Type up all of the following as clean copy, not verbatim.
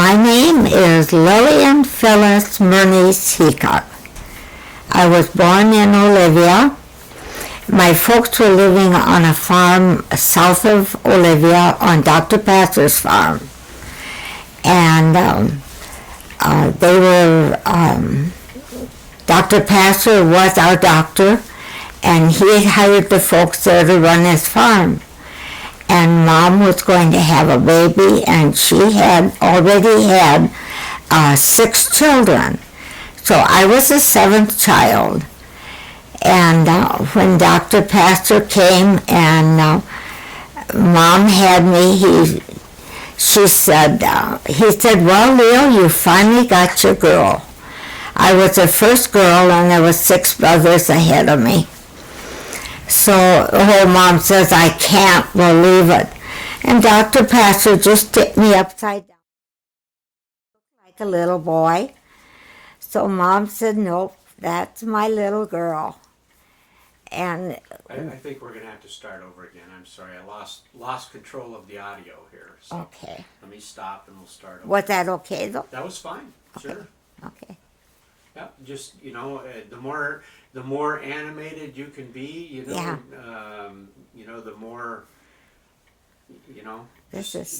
My name is Lillian Phyllis Murney's Heacock. I was born in Olivia. My folks were living on a farm south of Olivia on Dr. Passer's farm. And Dr. Passer was our doctor, and he had hired the folks there to run his farm. And Mom was going to have a baby, and she had already had 6 children. So I was the 7th child. And when Dr. Passer came and Mom had me, he said, well, Leo, you finally got your girl. I was the first girl, and there were 6 brothers ahead of me. So Mom says, I can't believe it. And Dr. Passer just tipped me upside down like a little boy. So Mom said, nope, that's my little girl. And I think we're going to have to start over again. I'm sorry, I lost control of the audio here. So okay. Let me stop and we'll start over. Was that okay, though? That was fine, okay. Sure. Okay. Yeah, just, the more animated you can be, yeah. The more,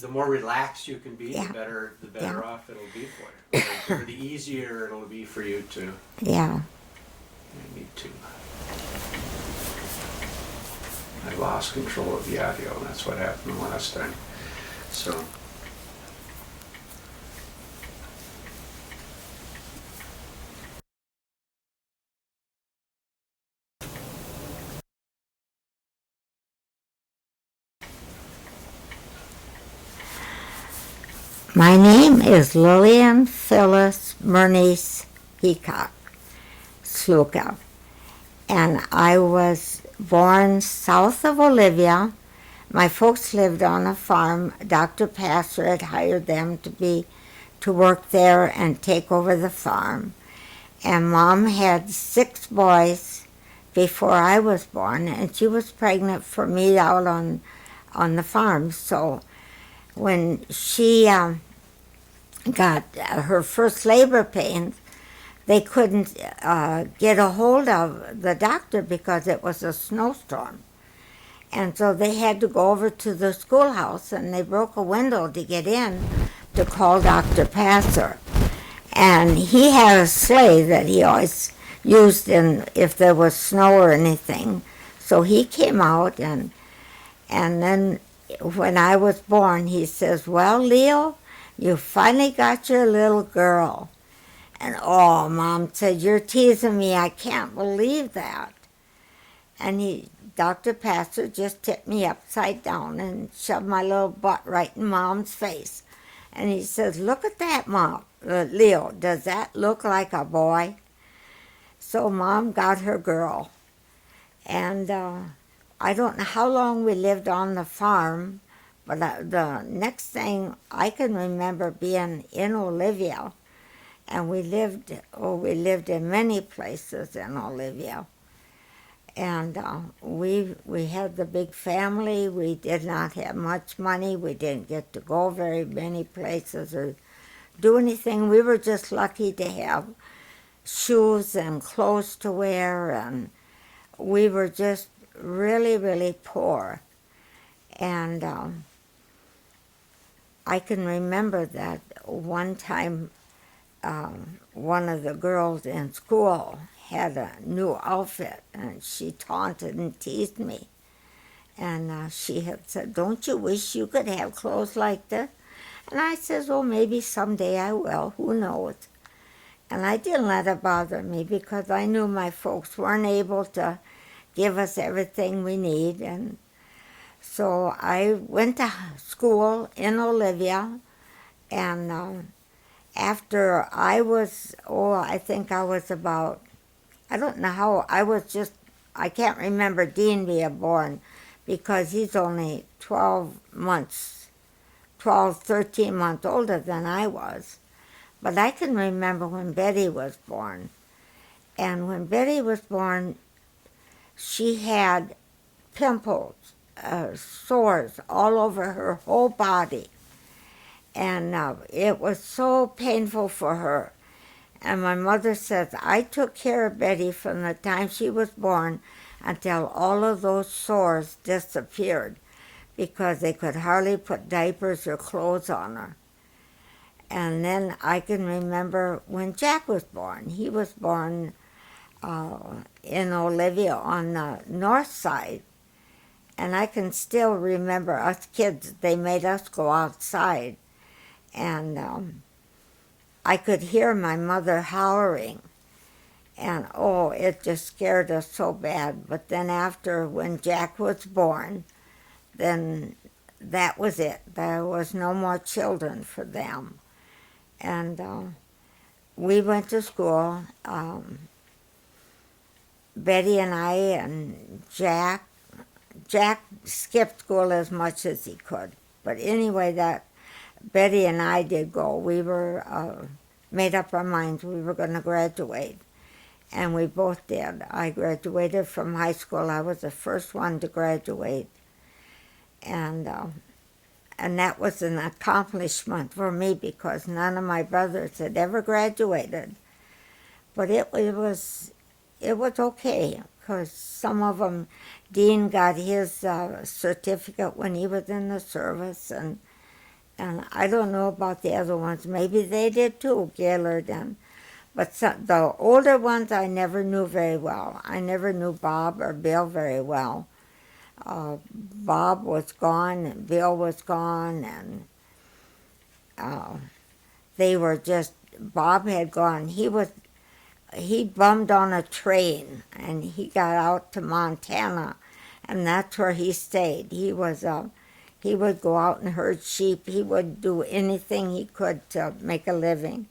the more relaxed you can be, yeah. the better yeah. off it'll be for you. Or the easier it'll be for you to. Yeah. I need to. I lost control of the audio, and that's what happened last time. So. My name is Lillian Phyllis Murney's Heacock Sluka, and I was born south of Olivia. My folks lived on a farm. Dr. Passer had hired them to work there and take over the farm. And Mom had 6 boys before I was born, and she was pregnant for me out on the farm. So when she got her first labor pains, they couldn't get a hold of the doctor because it was a snowstorm. And so they had to go over to the schoolhouse, and they broke a window to get in to call Dr. Passer. And he had a sleigh that he always used if there was snow or anything. So he came out, and then when I was born, he says, well, Leo, you finally got your little girl. And Mom said, you're teasing me. I can't believe that. And Dr. Passer just tipped me upside down and shoved my little butt right in Mom's face. And he says, look at that, Mom. Leo, does that look like a boy? So Mom got her girl. And I don't know how long we lived on the farm, but the next thing I can remember being in Olivia, and we lived in many places in Olivia. And we had the big family. We did not have much money. We didn't get to go very many places or do anything. We were just lucky to have shoes and clothes to wear, and we were just really, really poor. And I can remember that one time one of the girls in school had a new outfit, and she taunted and teased me. And she had said, don't you wish you could have clothes like this? And I says, well, maybe someday I will, who knows? And I didn't let it bother me because I knew my folks weren't able to give us everything we need. And so I went to school in Olivia, and after I was, I think I was about, I don't know how, I can't remember Dean being born because he's only 13 months older than I was. But I can remember when Betty was born. And when Betty was born, she had pimples, sores all over her whole body. And it was so painful for her. And my mother says, I took care of Betty from the time she was born until all of those sores disappeared because they could hardly put diapers or clothes on her. And then I can remember when Jack was born. He was born in Olivia on the north side. And I can still remember us kids, they made us go outside. And I could hear my mother hollering. And oh, it just scared us so bad. But then after, when Jack was born, then that was it. There was no more children for them. And we went to school. Betty and I and Jack skipped school as much as he could. But anyway, that Betty and I did go. We were made up our minds we were going to graduate. And we both did. I graduated from high school. I was the first one to graduate. And that was an accomplishment for me because none of my brothers had ever graduated. But it was okay because some of them, Dean got his certificate when he was in the service, and I don't know about the other ones. Maybe they did too, Gaylord and. But the older ones I never knew very well. I never knew Bob or Bill very well. Bob was gone and Bill was gone, and they were just, Bob had gone. He bummed on a train and he got out to Montana, and that's where he stayed. He would go out and herd sheep. He would do anything he could to make a living.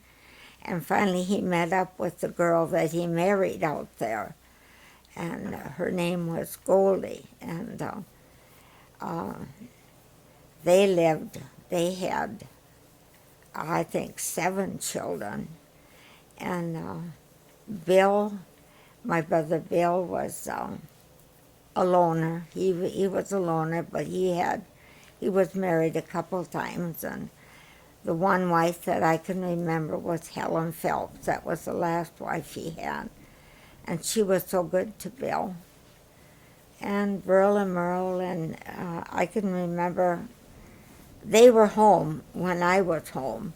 And finally he met up with the girl that he married out there. And her name was Goldie. And they had, I think, 7 children. And Bill, my brother Bill, was a loner. He was a loner, but he was married a couple times, and the one wife that I can remember was Helen Phelps. That was the last wife he had. And she was so good to Bill. And Burl and Merle, and I can remember they were home when I was home.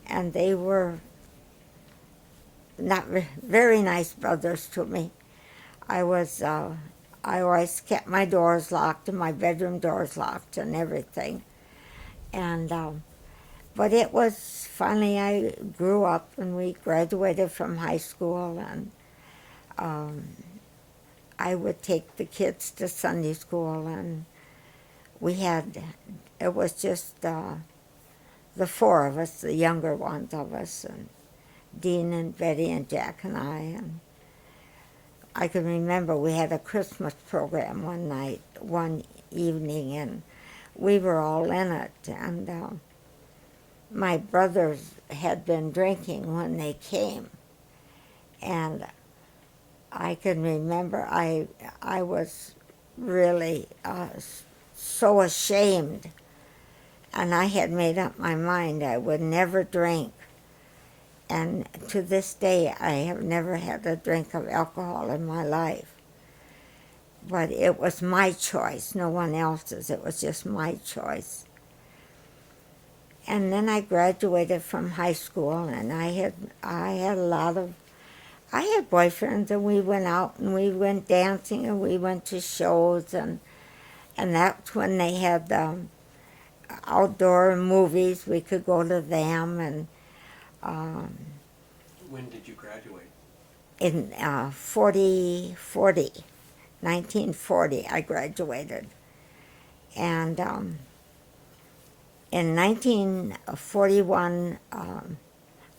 And they were not very nice brothers to me. I always kept my doors locked and my bedroom doors locked and everything. And but it was, finally I grew up and we graduated from high school, and I would take the kids to Sunday school, and it was just the 4 of us, the younger ones of us, and Dean and Betty and Jack and I. And I can remember we had a Christmas program one evening, and we were all in it. And my brothers had been drinking when they came, and I can remember I was really so ashamed, and I had made up my mind I would never drink. And to this day, I have never had a drink of alcohol in my life. But it was my choice, no one else's. It was just my choice. And then I graduated from high school, and I had boyfriends, and we went out and we went dancing and we went to shows, and that's when they had outdoor movies. We could go to them, and When did you graduate? in 1940, I graduated. And in 1941,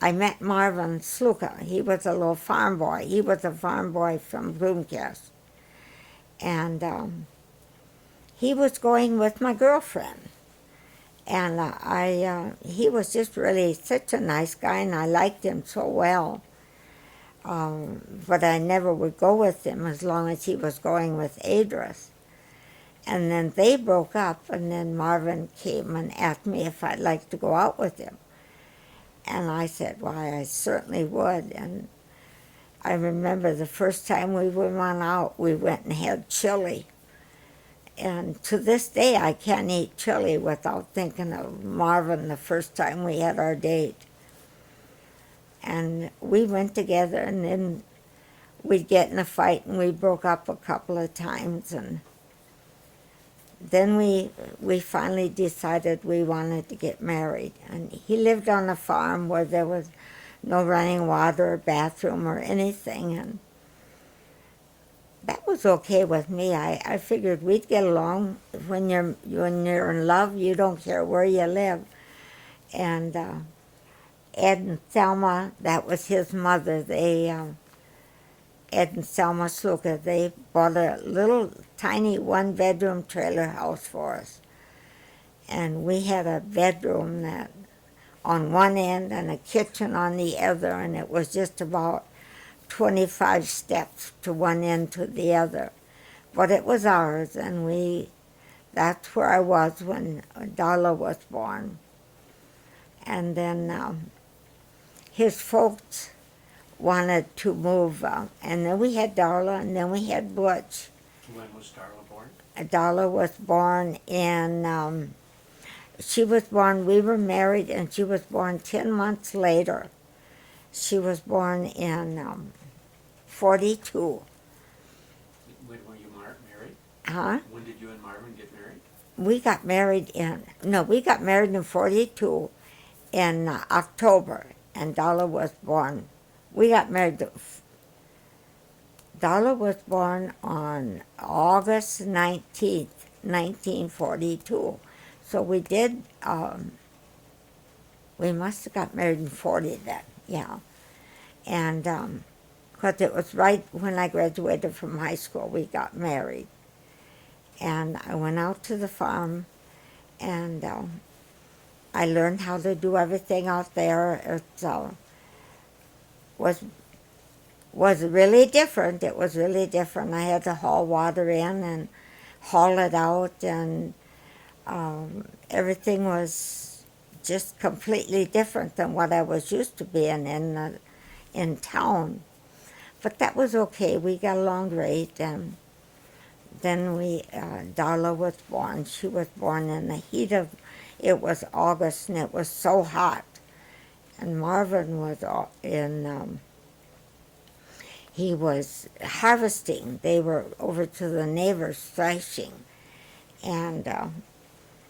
I met Marvin Sluka. He was a little farm boy. He was a farm boy from Bloomcast. And he was going with my girlfriend. And he was just really such a nice guy, and I liked him so well. But I never would go with him as long as he was going with Adris. And then they broke up, and then Marvin came and asked me if I'd like to go out with him. And I said, why, I certainly would. And I remember the first time we went out, we went and had chili. And to this day, I can't eat chili without thinking of Marvin the first time we had our date. And we went together, and then we'd get in a fight, and we broke up a couple of times. And then we finally decided we wanted to get married. And he lived on a farm where there was no running water or bathroom or anything. And that was okay with me. I figured we'd get along. When you're in love, you don't care where you live. And Ed and Thelma, that was his mother. Ed and Thelma Sluka, they bought a little tiny one-bedroom trailer house for us. And we had a bedroom that on one end and a kitchen on the other, and it was just about 25 steps to one end to the other. But it was ours, and that's where I was when Darla was born. And then his folks wanted to move, and then we had Darla, and then we had Butch. When was Darla born? Darla was born in, she was born, we were married, and she was born 10 months later. She was born in 42. When were you married? Huh? When did you and Marvin get married? We got married in 42 in October, and Darla was born. We got married, Darla was born on August 19th, 1942. So we must have got married in 40 then, yeah. And because it was right when I graduated from high school, we got married. And I went out to the farm, and I learned how to do everything out there. It was really different. It was really different. I had to haul water in and haul it out, and everything was just completely different than what I was used to being in town. But that was okay. We got along great, and then Darla was born. She was born in the heat of, it was August, and it was so hot. And Marvin was he was harvesting. They were over to the neighbors threshing. And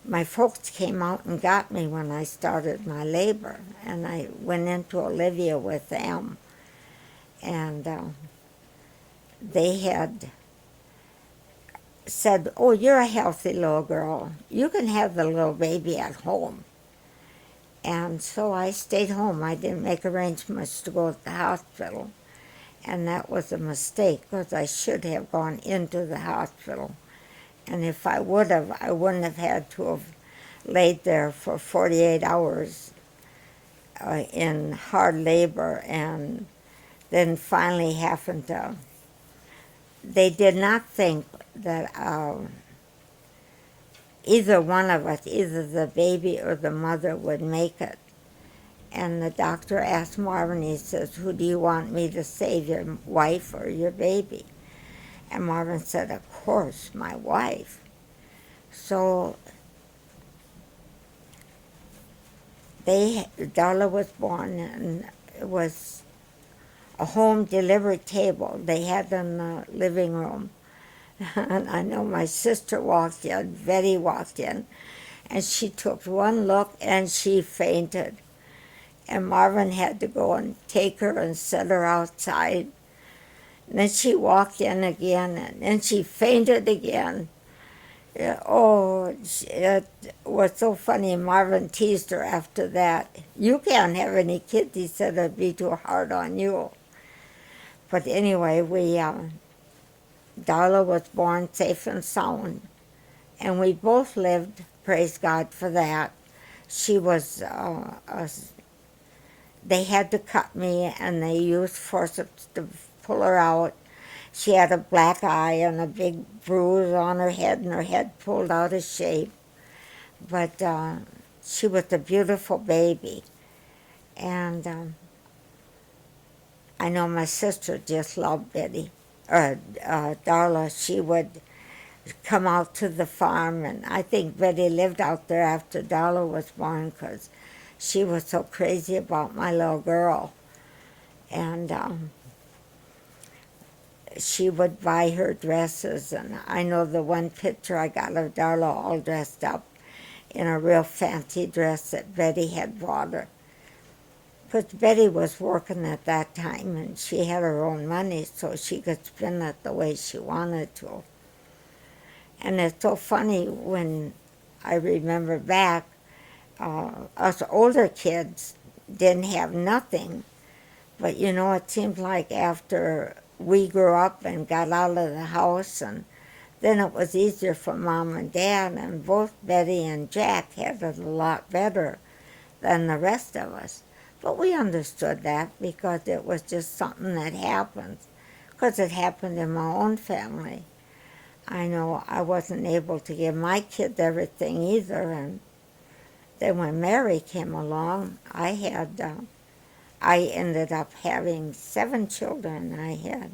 my folks came out and got me when I started my labor. And I went into Olivia with them. And they had said, oh, you're a healthy little girl. You can have the little baby at home. And so I stayed home. I didn't make arrangements to go to the hospital. And that was a mistake, because I should have gone into the hospital. And if I would have, I wouldn't have had to have laid there for 48 hours in hard labor, and then finally having to. They did not think that either one of us, either the baby or the mother, would make it. And the doctor asked Marvin, he says, who do you want me to save, your wife or your baby? And Marvin said, of course, my wife. So Darla was born, and it was a home delivery table they had in the living room. And I know my sister walked in, Betty walked in, and she took one look and she fainted. And Marvin had to go and take her and set her outside. And then she walked in again, and then she fainted again. Oh, it was so funny. Marvin teased her after that. You can't have any kids, he said, it'd be too hard on you. But anyway, Darla was born safe and sound. And we both lived, praise God for that. She was they had to cut me, and they used forceps to pull her out. She had a black eye and a big bruise on her head, and her head pulled out of shape. But she was a beautiful baby. And I know my sister just loved Betty. Darla, she would come out to the farm, and I think Betty lived out there after Darla was born because she was so crazy about my little girl. And she would buy her dresses, and I know the one picture I got of Darla all dressed up in a real fancy dress that Betty had bought her. Because Betty was working at that time, and she had her own money, so she could spend it the way she wanted to. And it's so funny when I remember back, us older kids didn't have nothing. But you know, it seemed like after we grew up and got out of the house, and then it was easier for Mom and Dad, and both Betty and Jack had it a lot better than the rest of us. But we understood that because it was just something that happened, because it happened in my own family. I know I wasn't able to give my kids everything either, and then when Mary came along, I ended up having 7 children. I had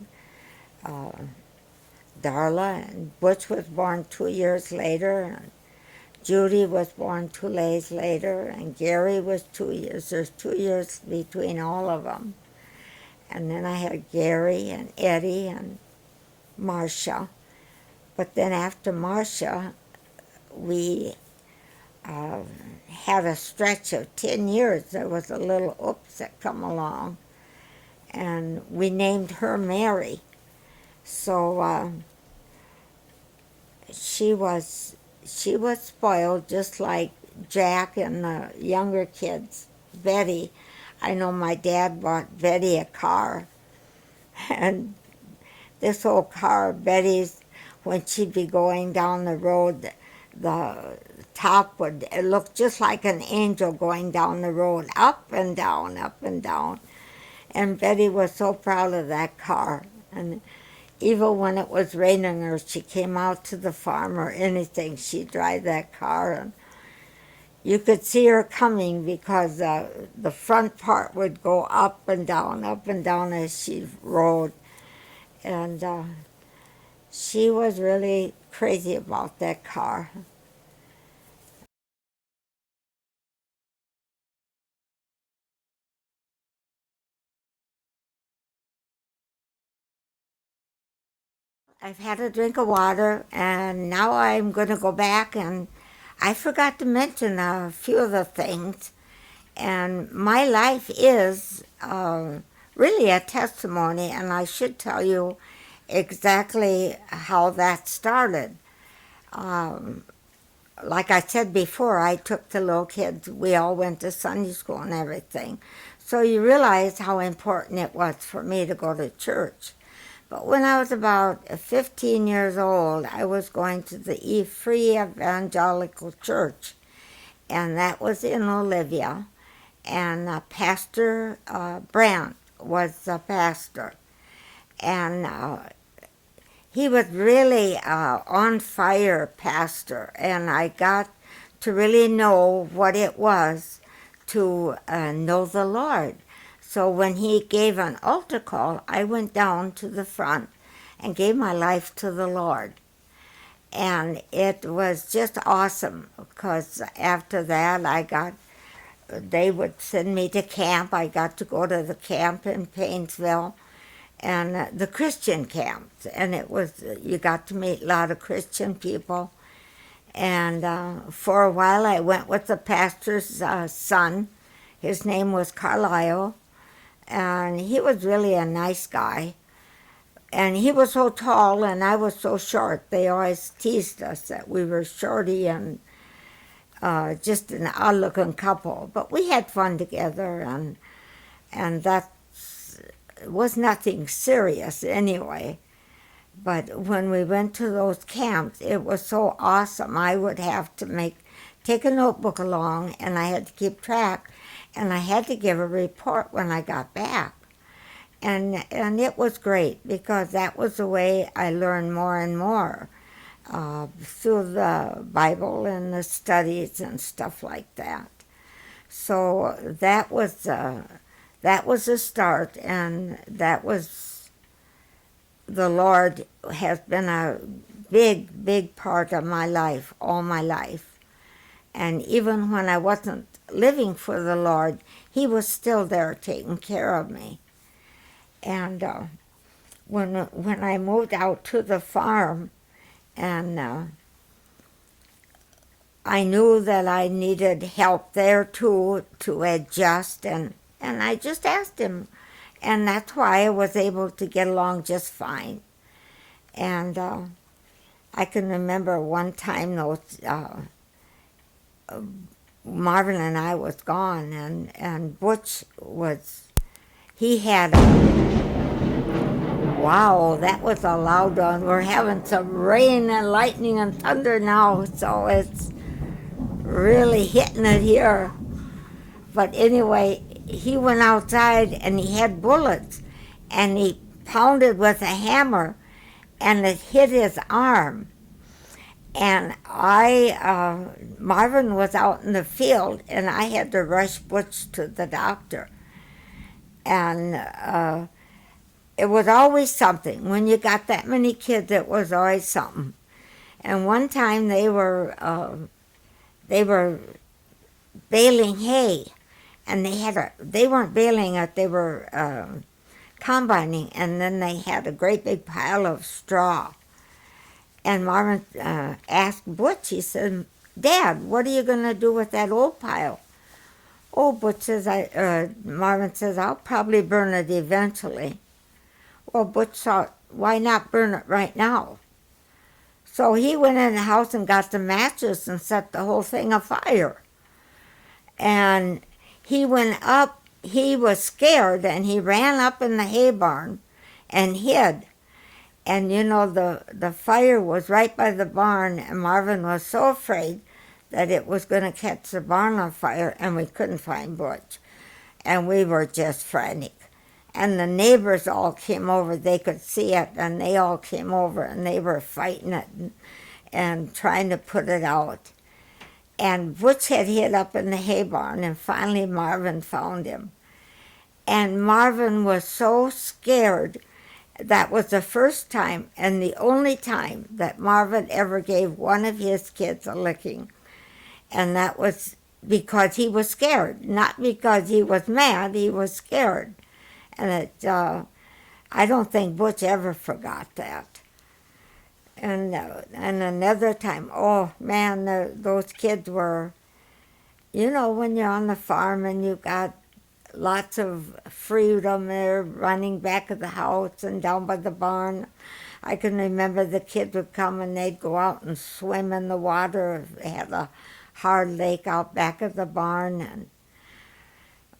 Darla, and Butch was born 2 years later, and Judy was born 2 days later, and Gary was 2 years. There's 2 years between all of them. And then I had Gary and Eddie and Marcia. But then after Marcia, we had a stretch of 10 years. There was a little oops that come along, and we named her Mary. So she was spoiled just like Jack and the younger kids. Betty, I know my dad bought Betty a car, and this old car, Betty's, when she'd be going down the road, the top would look just like an angel going down the road, up and down, up and down. And Betty was so proud of that car. And even when it was raining or she came out to the farm or anything, she'd drive that car. And you could see her coming because the front part would go up and down as she rode. And she was really crazy about that car. I've had a drink of water, and now I'm going to go back, and I forgot to mention a few of the things. And my life is really a testimony, and I should tell you exactly how that started. Um, like I said before, I took the little kids. We all went to Sunday school and everything. So you realize how important it was for me to go to church. But when I was about 15 years old, I was going to the Free Evangelical Church, and that was in Olivia. And Pastor Brandt was the pastor. And he was really on fire pastor, and I got to really know what it was to know the Lord. So when he gave an altar call, I went down to the front and gave my life to the Lord. And it was just awesome because after that they would send me to camp. I got to go to the camp in Painesville and the Christian camps. And you got to meet a lot of Christian people. And for a while I went with the pastor's son. His name was Carlisle. And he was really a nice guy. And he was so tall and I was so short. They always teased us that we were shorty and just an odd-looking couple. But we had fun together, and that was nothing serious anyway. But when we went to those camps, it was so awesome. I would have to take a notebook along, and I had to keep track, and I had to give a report when I got back. And it was great because that was the way I learned more and more through the Bible and the studies and stuff like that. So that was a start, and that was the Lord has been a big, big part of my life, all my life. And even when I wasn't living for the Lord, He was still there taking care of me. And when I moved out to the farm, and I knew that I needed help there too to adjust, and I just asked Him, and that's why I was able to get along just fine. And I can remember one time though, Marvin and I was gone, and Butch was, he had wow, that was a loud one. We're having some rain and lightning and thunder now, so it's really hitting it here. But anyway, he went outside and he had bullets, and he pounded with a hammer, and it hit his arm. And Marvin was out in the field, and I had to rush Butch to the doctor. And it was always something. When you got that many kids, it was always something. And one time they were baling hay, and they weren't baling it, they were combining, and then they had a great big pile of straw. And Marvin asked Butch, he said, "Dad, what are you going to do with that old pile?" "Oh," Butch says, Marvin says, "I'll probably burn it eventually." Well, Butch thought, why not burn it right now? So he went in the house and got the matches and set the whole thing afire. And he went up, he was scared, and he ran up in the hay barn and hid. And you know, the fire was right by the barn, and Marvin was so afraid that it was going to catch the barn on fire, and we couldn't find Butch. And we were just frantic. And the neighbors all came over, they could see it, and they all came over, and they were fighting it and trying to put it out. And Butch had hid up in the hay barn, and finally Marvin found him. And Marvin was so scared. That was the first time and the only time that Marvin ever gave one of his kids a licking. And that was because he was scared, not because he was mad, he was scared. And I don't think Butch ever forgot that. And another time, oh man, those kids were, you know, when you're on the farm and you got lots of freedom there, running back of the house and down by the barn. I can remember the kids would come and they'd go out and swim in the water. They had a hard lake out back of the barn. And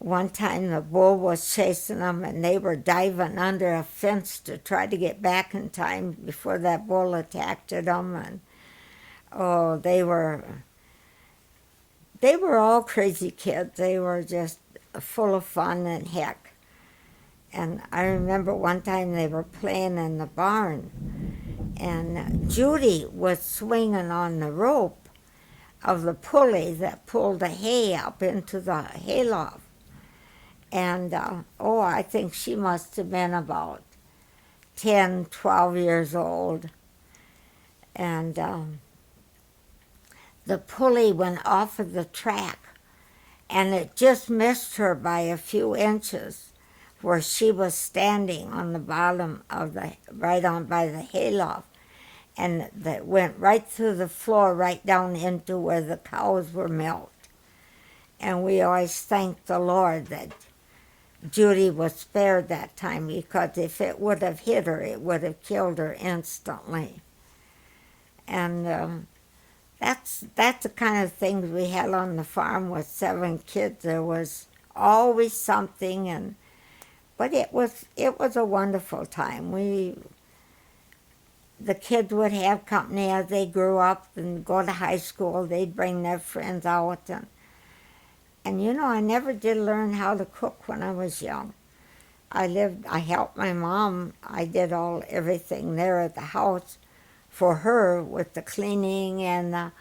one time the bull was chasing them, and they were diving under a fence to try to get back in time before that bull attacked them. And oh, they were all crazy kids. They were just full of fun and heck. And I remember one time they were playing in the barn, and Judy was swinging on the rope of the pulley that pulled the hay up into the hayloft. And I think she must have been about 10, 12 years old. And the pulley went off of the track, and it just missed her by a few inches where she was standing on the bottom of right on by the hayloft. And that went right through the floor, right down into where the cows were milked. And we always thanked the Lord that Judy was spared that time, because if it would have hit her, it would have killed her instantly. And that's the kind of things we had on the farm with 7 kids. There was always something, but it was a wonderful time. The kids would have company as they grew up and go to high school. They'd bring their friends out, and you know, I never did learn how to cook when I was young. I helped my mom. I did everything there at the house for her with the cleaning and the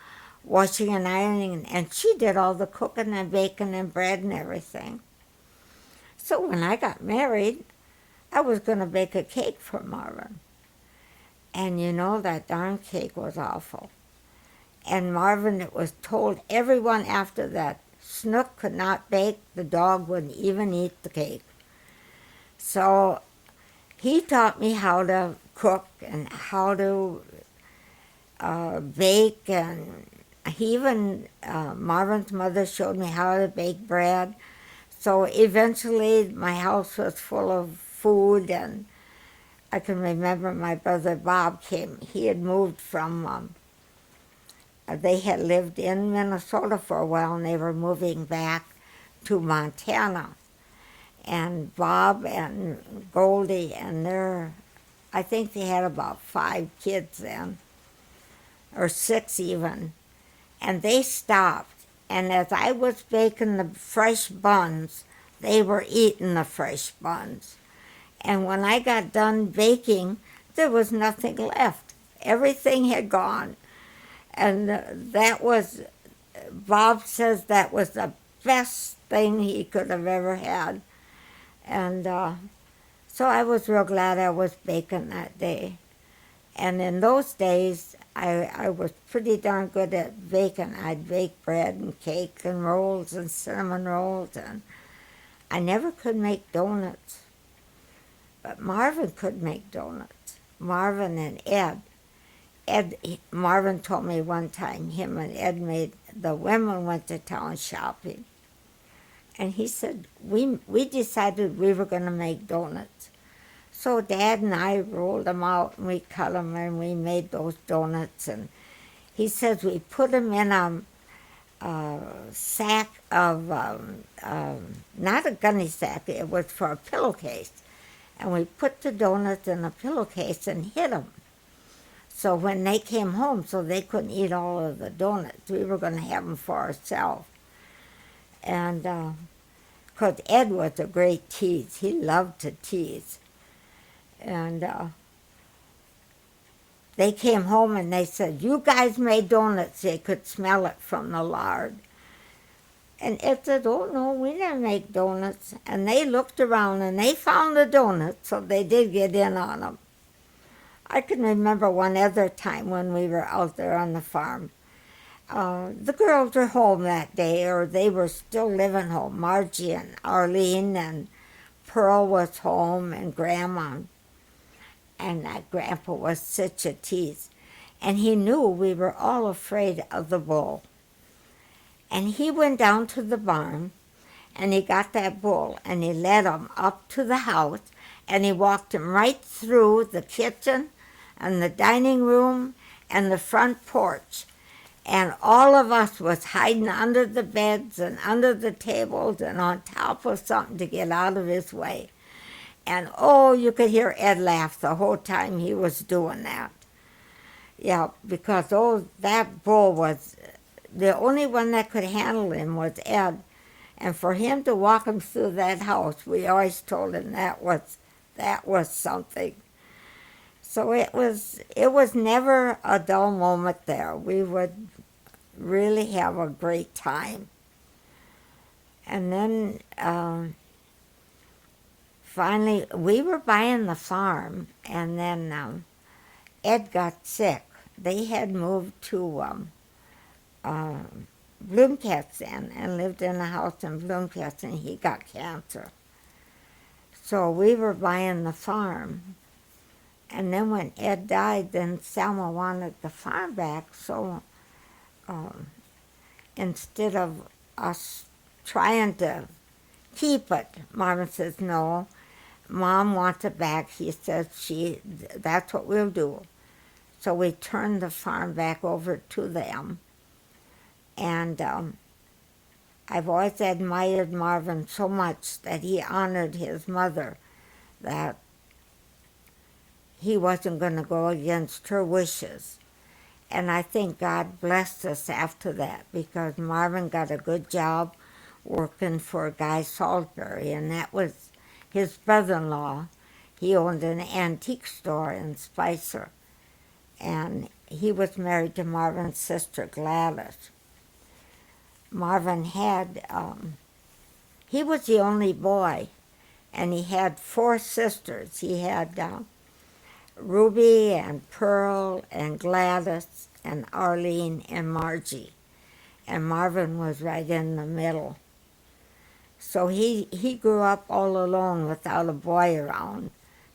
washing and ironing, and she did all the cooking and baking and bread and everything. So when I got married, I was going to bake a cake for Marvin. And you know, that darn cake was awful. And Marvin, it was told everyone after that, Snook could not bake, the dog wouldn't even eat the cake. So he taught me how to cook and how to bake, and Marvin's mother showed me how to bake bread. So eventually my house was full of food, and I can remember my brother Bob came. He had moved from, they had lived in Minnesota for a while, and they were moving back to Montana. And Bob and Goldie and I think they had about 5 kids then, or 6 even. And they stopped. And as I was baking the fresh buns, they were eating the fresh buns. And when I got done baking, there was nothing left. Everything had gone. And Bob says that was the best thing he could have ever had. And so I was real glad I was baking that day. And in those days, I was pretty darn good at baking. I'd bake bread and cake and rolls and cinnamon rolls, and I never could make donuts. But Marvin could make donuts. Marvin and Ed. Marvin told me one time him and Ed the women went to town shopping. And he said, we decided we were going to make donuts. So Dad and I rolled them out, and we cut them, and we made those donuts. And he says we put them in a sack of, not a gunny sack, it was for a pillowcase. And we put the donuts in a pillowcase and hid them. So when they came home, so they couldn't eat all of the donuts, we were going to have them for ourselves. And because Ed was a great tease. He loved to tease. And they came home and they said, you guys made donuts. They could smell it from the lard. And Ed said, oh, no, we didn't make donuts. And they looked around and they found the donuts, so they did get in on them. I can remember one other time when we were out there on the farm. The girls were home that day, or they were still living home. Margie and Arlene and Pearl was home, and Grandma. And that Grandpa was such a tease. And he knew we were all afraid of the bull. And he went down to the barn, and he got that bull, and he led him up to the house, and he walked him right through the kitchen and the dining room and the front porch. And all of us was hiding under the beds and under the tables and on top of something to get out of his way. And oh, you could hear Ed laugh the whole time he was doing that. Yeah, because that bull was, the only one that could handle him was Ed. And for him to walk him through that house, we always told him that was something. So it was never a dull moment there. We would really have a great time. And then finally, we were buying the farm, and then Ed got sick. They had moved to Bloomcastle and lived in a house in Bloomcastle, and he got cancer. So we were buying the farm. And then when Ed died, then Selma wanted the farm back, so instead of us trying to keep it, Marvin says, no, Mom wants it back. He says, that's what we'll do. So we turned the farm back over to them. And I've always admired Marvin so much that he honored his mother, that he wasn't going to go against her wishes. And I think God blessed us after that, because Marvin got a good job working for Guy Salisbury, and that was his brother-in-law, he owned an antique store in Spicer, and he was married to Marvin's sister Gladys. Marvin had, he was the only boy, and he had 4 sisters. He had Ruby and Pearl and Gladys and Arlene and Margie, and Marvin was right in the middle. So he grew up all alone without a boy around.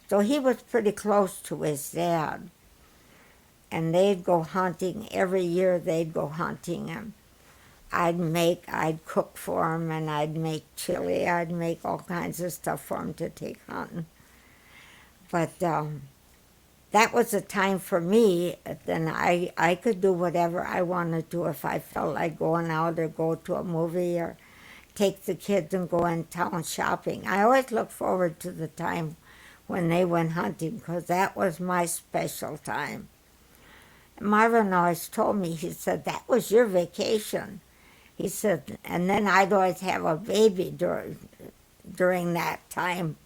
So he was pretty close to his dad. And they'd go hunting. Every year they'd go hunting, and I'd cook for him, and I'd make chili. I'd make all kinds of stuff for him to take hunting. But that was a time for me. Then I could do whatever I wanted to if I felt like going out or go to a movie or take the kids and go in town shopping. I always looked forward to the time when they went hunting because that was my special time. Marvin always told me, he said, that was your vacation. He said, and then I'd always have a baby during that time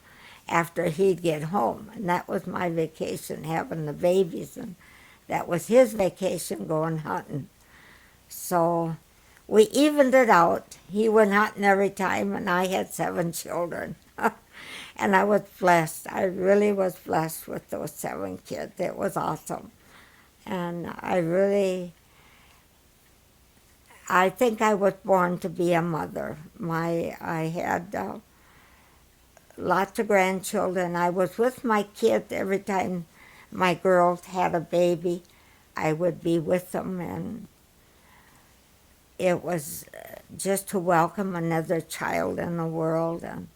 after he'd get home. And that was my vacation, having the babies. And that was his vacation, going hunting. So we evened it out. He went hunting every time, and I had 7 children. And I was blessed. I really was blessed with those 7 kids. It was awesome. And I think I was born to be a mother. I had lots of grandchildren. I was with my kids every time my girls had a baby. I would be with them, and it was just to welcome another child in the world. And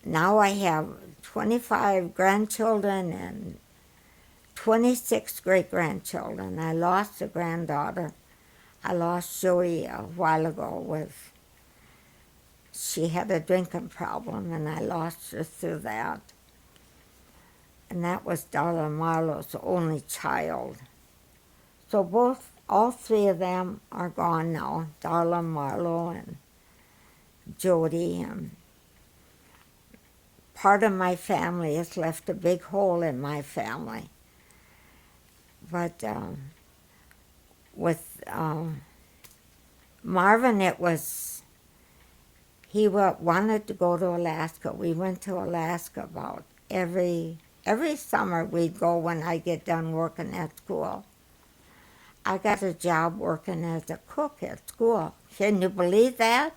now I have 25 grandchildren and 26 great-grandchildren. I lost a granddaughter. I lost Joey a while ago she had a drinking problem, and I lost her through that. And that was Darla Marlowe's only child. So all 3 of them are gone now, Darla Marlowe and Jody, and part of my family has left a big hole in my family. But with Marvin, he wanted to go to Alaska. We went to Alaska about every summer. We'd go when I get done working at school. I got a job working as a cook at school. Can you believe that?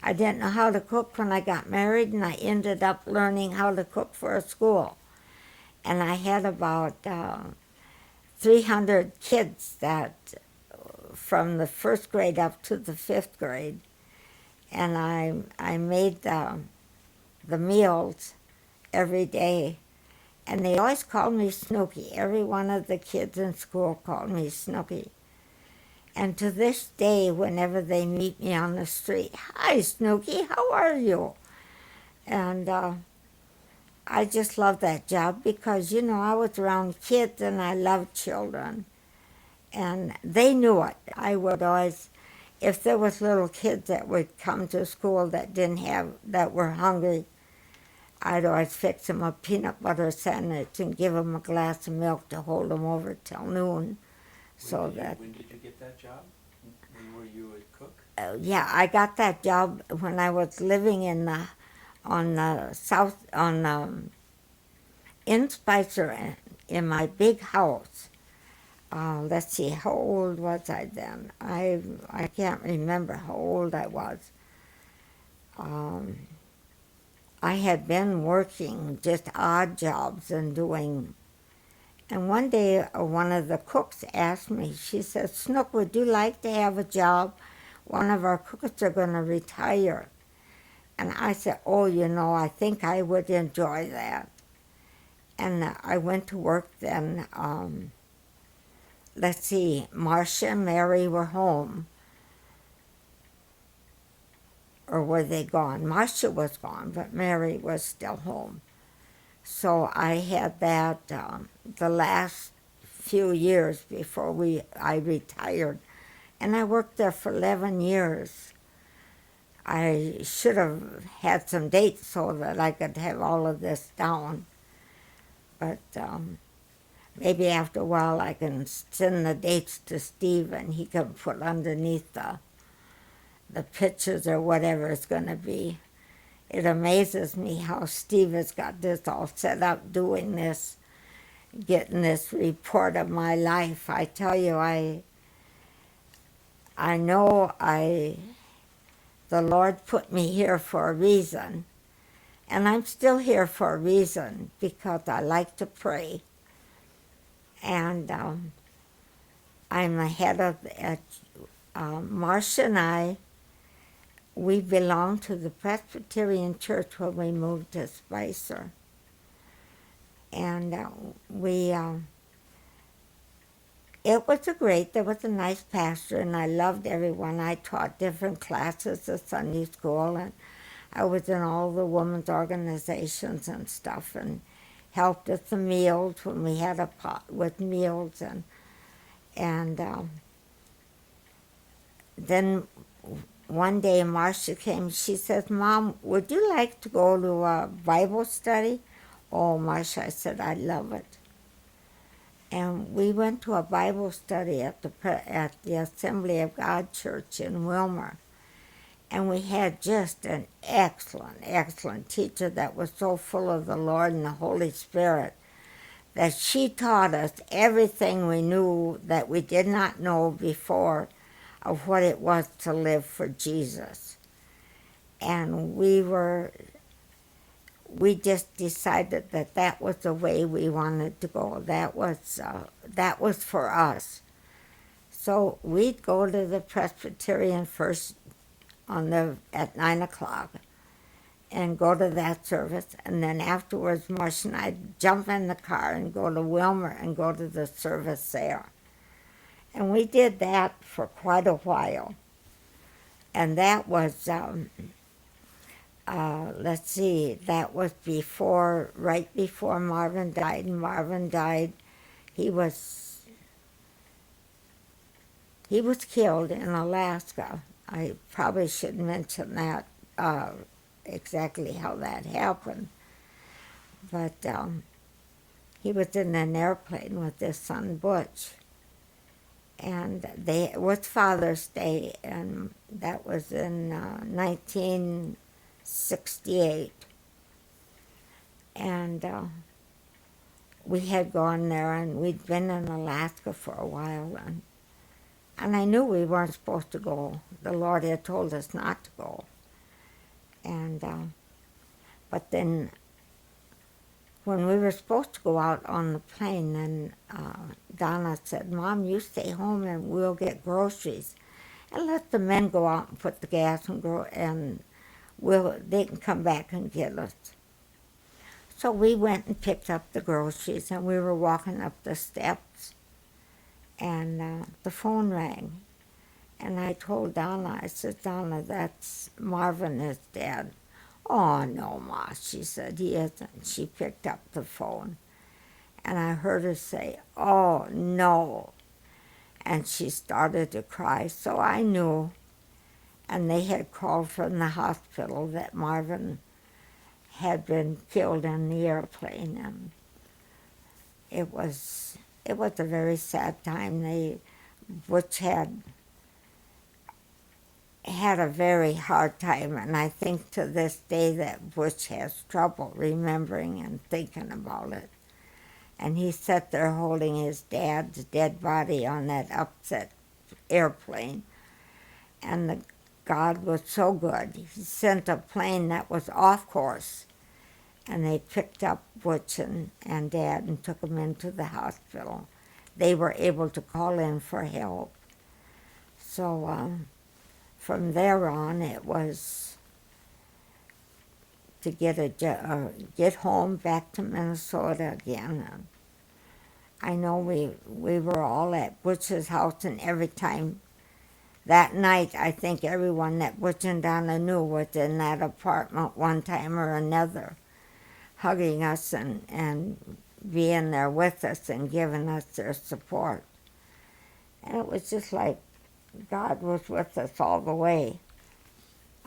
I didn't know how to cook when I got married, and I ended up learning how to cook for a school. And I had about 300 kids from the 1st grade up to the 5th grade. And I made the meals every day. And they always called me Snooky. Every one of the kids in school called me Snooky. And to this day, whenever they meet me on the street, "Hi, Snooky, how are you?" And I just love that job because, I was around kids and I loved children. And they knew it. I would always, if there was little kids that would come to school that were hungry, I'd always fix them a peanut butter sandwich and give them a glass of milk to hold them over till noon. When did you get that job? When were you a cook? Yeah, I got that job when I was living in Spicer in my big house. Let's see, how old was I then? I can't remember how old I was. I had been working just odd jobs and one day one of the cooks asked me, she said, "Snook, would you like to have a job? One of our cooks are going to retire." And I said, "Oh, I think I would enjoy that." And I went to work then. Let's see, Marcia and Mary were home. Or were they gone? Marcia was gone, but Mary was still home. So I had that the last few years before I retired. And I worked there for 11 years. I should have had some dates so that I could have all of this down. But maybe after a while I can send the dates to Steve and he can put underneath the pictures or whatever it's going to be. It amazes me how Steve has got this all set up, doing this, getting this report of my life. I tell you, I know the Lord put me here for a reason, and I'm still here for a reason, because I like to pray. And I'm the head of, Marcia and I, we belonged to the Presbyterian Church when we moved to Spicer. And it was there was a nice pastor, and I loved everyone. I taught different classes at Sunday school, and I was in all the women's organizations and stuff, and helped with the meals when we had a pot with meals, and then one day Marcia came. She says, "Mom, would you like to go to a Bible study?" "Oh, Marcia," I said, "I love it." And we went to a Bible study at the Assembly of God Church in Wilmer. And we had just an excellent, excellent teacher that was so full of the Lord and the Holy Spirit that she taught us everything we knew that we did not know before of what it was to live for Jesus. And we just decided that was the way we wanted to go. That was for us. So we'd go to the Presbyterian first at 9 o'clock and go to that service, and then afterwards Marcia and I'd jump in the car and go to Wilmer and go to the service there. And we did that for quite a while. And that was let's see, that was right before Marvin died. And Marvin died, he was killed in Alaska. I probably should mention that, exactly how that happened. But he was in an airplane with his son Butch. And it was Father's Day, and that was in 1968. And we had gone there, and we'd been in Alaska for a while, and I knew we weren't supposed to go. The Lord had told us not to go. And but then when we were supposed to go out on the plane, then Donna said, "Mom, you stay home and we'll get groceries, and let the men go out and put the gas and they can come back and get us." So we went and picked up the groceries, and we were walking up the steps, and the phone rang. And I told Donna, I said, "Donna, that's Marvin is dead." "Oh, no, Ma," she said, "he isn't." She picked up the phone, and I heard her say, "Oh, no." And she started to cry, so I knew. And they had called from the hospital that Marvin had been killed in the airplane, and it was a very sad time. Butch had a very hard time, and I think to this day that Butch has trouble remembering and thinking about it. And he sat there holding his dad's dead body on that upset airplane, and God was so good. He sent a plane that was off course, and they picked up Butch and Dad and took them into the hospital. They were able to call in for help. So from there on, it was to get home back to Minnesota again. And I know we were all at Butch's house, and every time that night, I think everyone that Butch and Donna knew was in that apartment one time or another, hugging us and being there with us and giving us their support. And it was just like God was with us all the way.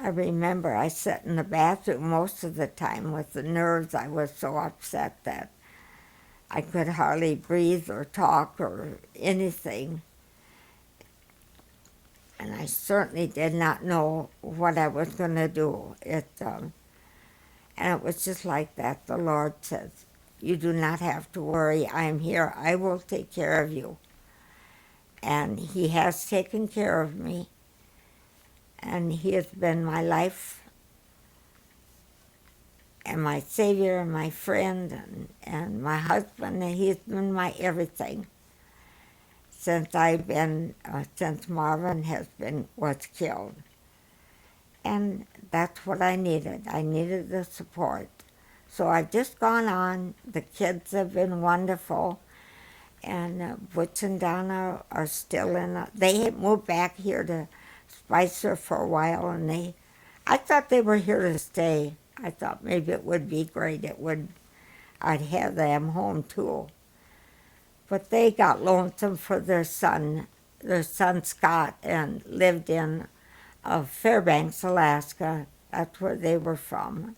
I remember I sat in the bathroom most of the time with the nerves. I was so upset that I could hardly breathe or talk or anything. And I certainly did not know what I was going to do. And it was just like that. The Lord says, you do not have to worry. I am here. I will take care of you. And He has taken care of me. And He has been my life and my Savior and my friend and my husband. And He's been my everything since since Marvin was killed. And that's what I needed. I needed the support. So I've just gone on. The kids have been wonderful. And Butch and Donna are still they had moved back here to Spicer for a while, and I thought they were here to stay. I thought maybe it would be great. I'd have them home too. But they got lonesome for their son Scott, and lived in Fairbanks, Alaska. That's where they were from.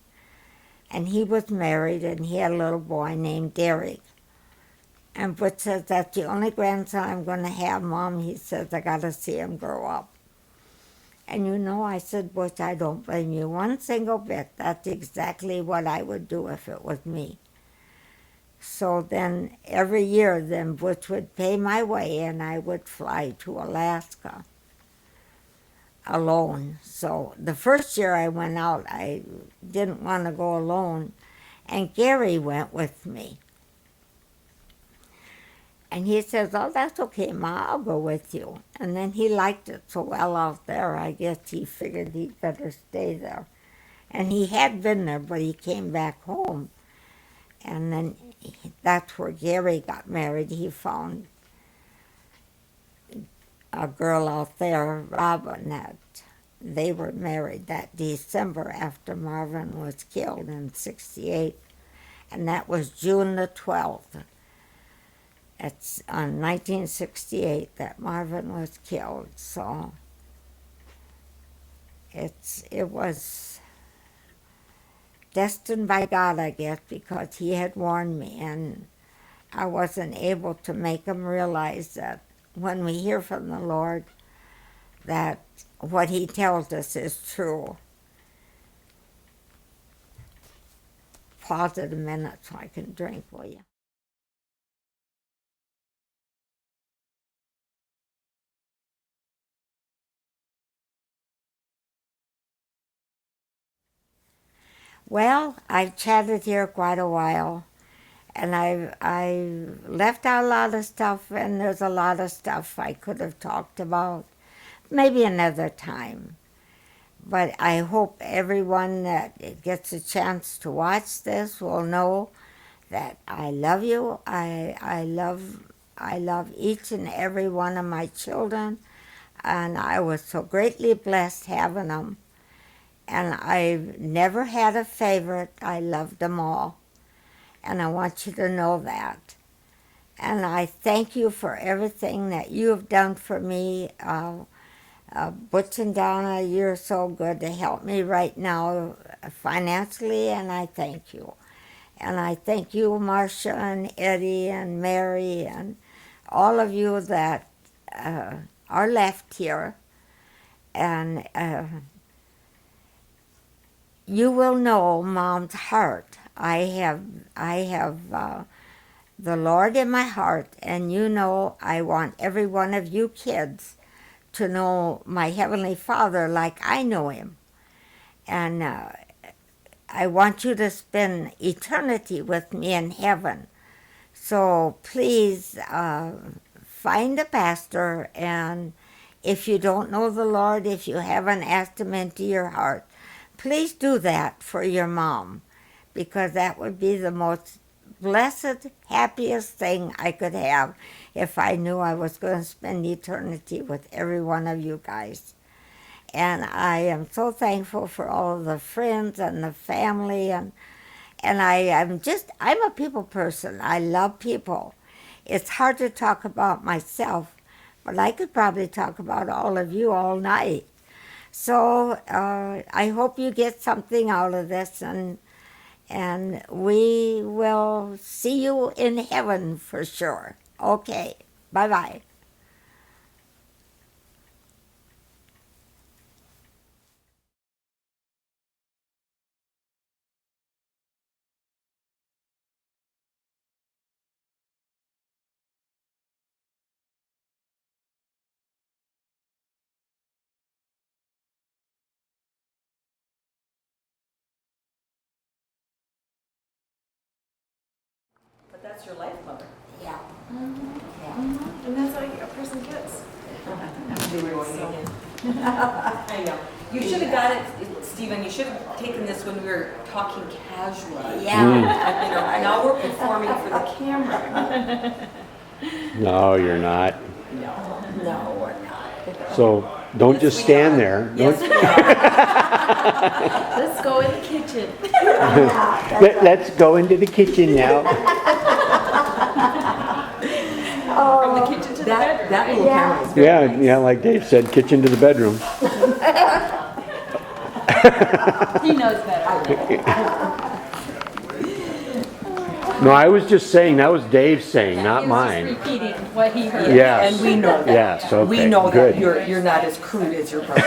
And he was married, and he had a little boy named Derek. And Butch says, that's the only grandson I'm going to have, Mom. He says, I got to see him grow up. And I said, Butch, I don't blame you one single bit. That's exactly what I would do if it was me. So then every year, Butch would pay my way, and I would fly to Alaska alone. So the first year I went out, I didn't want to go alone, and Gary went with me. And he says, oh, that's okay, Ma, I'll go with you. And then he liked it so well out there, I guess he figured he'd better stay there. And he had been there, but he came back home. And then that's where Gary got married. He found a girl out there, Robin, that they were married that December after Marvin was killed in '68. And that was June the 12th. It's on 1968 that Marvin was killed. So it was destined by God, I guess, because He had warned me, and I wasn't able to make him realize that when we hear from the Lord, that what He tells us is true. Pause it a minute so I can drink, will you? Well, I've chatted here quite a while, and I left out a lot of stuff, and there's a lot of stuff I could have talked about, maybe another time. But I hope everyone that gets a chance to watch this will know that I love you. I love each and every one of my children, and I was so greatly blessed having them. And I've never had a favorite. I loved them all. And I want you to know that. And I thank you for everything that you have done for me. Butch and Donna, you're so good to help me right now financially, and I thank you. And I thank you, Marcia and Eddie and Mary and all of you that are left here. And you will know Mom's heart. I have the Lord in my heart, and I want every one of you kids to know my Heavenly Father like I know Him. And I want you to spend eternity with me in heaven. So please find a pastor, and if you don't know the Lord, if you haven't asked Him into your heart, please do that for your mom, because that would be the most blessed, happiest thing I could have if I knew I was going to spend eternity with every one of you guys. And I am so thankful for all of the friends and the family, and I'm a people person. I love people. It's hard to talk about myself, but I could probably talk about all of you all night. So I hope you get something out of this, and we will see you in heaven for sure. Okay, bye bye. But that's your life mother. Yeah. And that's how a person gets. I know. You should have got it, Stephen, you should have taken this when we were talking casually. Yeah. You know, now we're performing for the camera. No, you're not. No, we're not. So don't Yes, just we stand are. there. Yes, Don't- we are. Let's go in the kitchen. Let's go into the kitchen now. From the kitchen to the bedroom. That little Yeah. camera is very Yeah, nice. yeah, like Dave said, kitchen to the bedroom. He knows better. No, I was just saying, that was Dave saying, not mine. Repeating what he heard. Yes. And we know that. Yes, okay, We know good. that you're not as crude as your brother.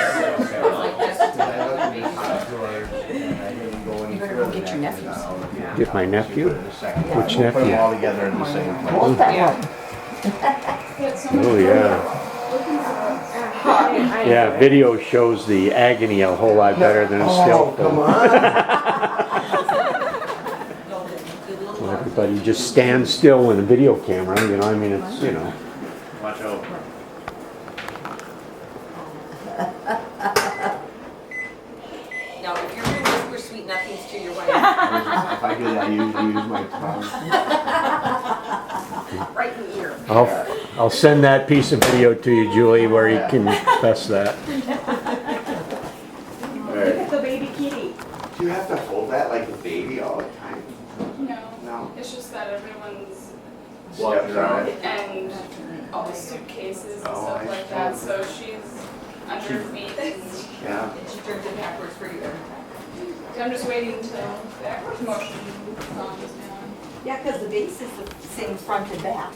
You better go get your nephews. Get my nephew? Which Put them nephew? all together in the same place. Oh, yeah. Yeah, video shows the agony a whole lot better than a still photo. Well, everybody just stands still in a video camera, you know, I mean, it's, you know. Watch out. Now, if you're going to whisper sweet nothings to your wife, If I do that, I usually use my tongue. right in the ear. I'll send that piece of video to you, Julie, where you can test that. Alright. The baby kitty. Do you have to hold that like a baby all the time? No, No. it's just that everyone's Walking around. and all the suitcases and Oh, stuff I like that, see. so she's under her feet. And Yeah. She turns it backwards for you every time. I'm just waiting till the backwards motion calms down. Yeah, because the base is the same front and back.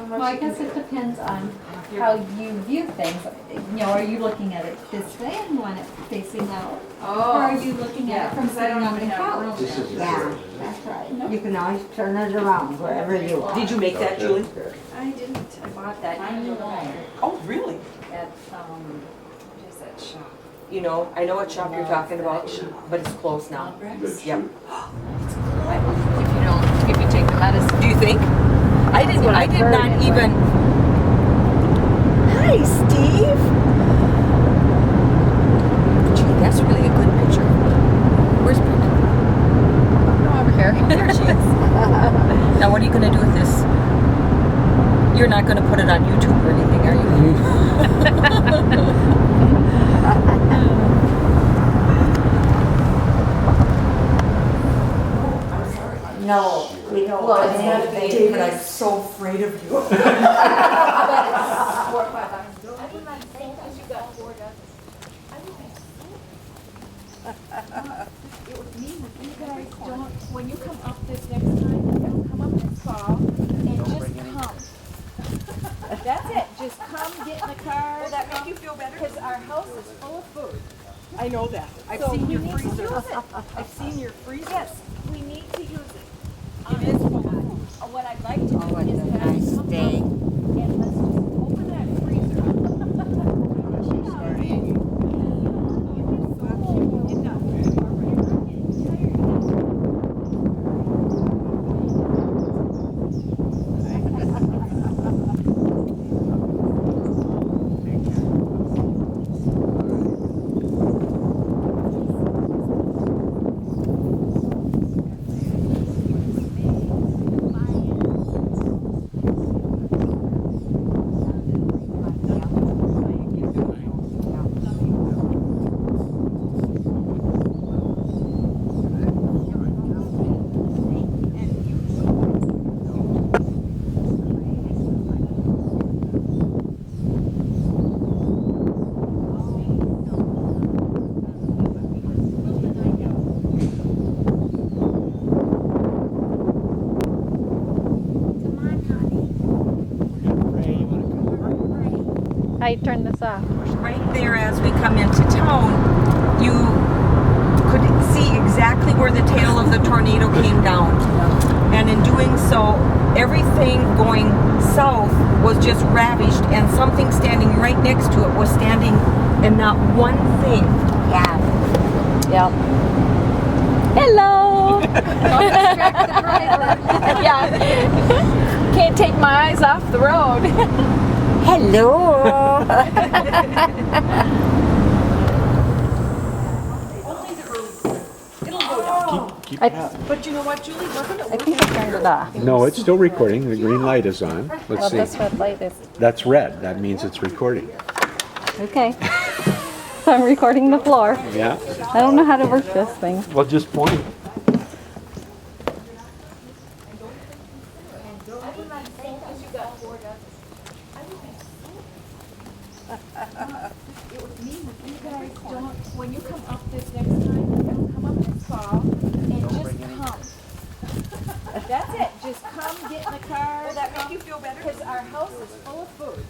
Well, I guess it depends on how you view things. You know, are you looking at it this way and want it facing out? Or are you looking at it from sitting on the couch? This is Yeah, yours. that's right. You can always turn it around wherever you want. Did you make that, Julie? I didn't. I bought that new wire Oh, really? at, what is that shop? You know, I know what shop you're talking about, but it's closed now. Good Yep. shoot. If you take the medicine. Do you think? I did not even. Hi, Steve. Gee, that's really a good picture. Where's Brenda? Over here. There she is. Now, what are you going to do with this? You're not going to put it on YouTube or anything, are you? No, we don't. Well, it's want not a anything. big, but I'm so afraid of you. When you come up this next time, come up this fall and just come. That's it, just come, get in the car. Will that make you feel better? Because our house is full of food. I know that. I've So seen we your need to freezer. use it. I've seen your freezer. Yes, we need to use it. It is full. What I'd like to Oh, do what is a have nice you come day. up and let's just open that freezer. you turn this off? Right there as we come into town, you could see exactly where the tail of the tornado came down. And in doing so, everything going south was just ravished, and something standing right next to it was standing, and not one thing. Yeah. Yep. Hello. Don't distract the driver. Yeah. Can't take my eyes off the road. Hello. But you know what, Julie, wasn't it I think I turned it off. No, it's still recording. The green light is on. Well, Let's this see. red light is That's red. That means it's recording. okay. So I'm recording the floor. Yeah. I don't know how to work this thing. Well, just point. When you come up this next time, come up this fall and just come. That's it. Just come, get in the car. Will that make you feel better? Because our house is full of food.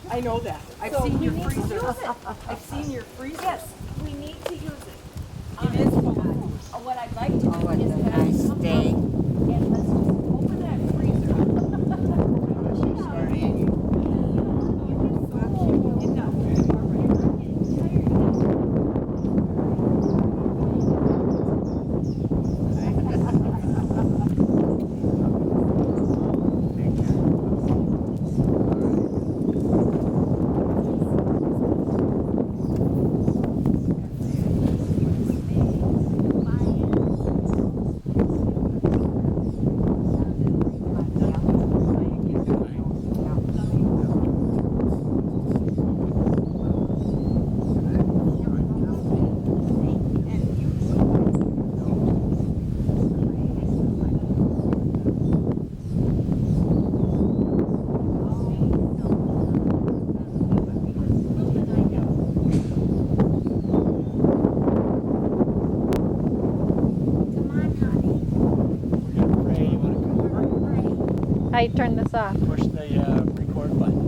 I know that. I've So seen we your need to freezer. use it. I've seen your freezer. Yes, we need to use it. It is full of food. What I'd like to do Oh, it's is a have nice you come day. up and let's just open that freezer. How you turn this off? Push the record button.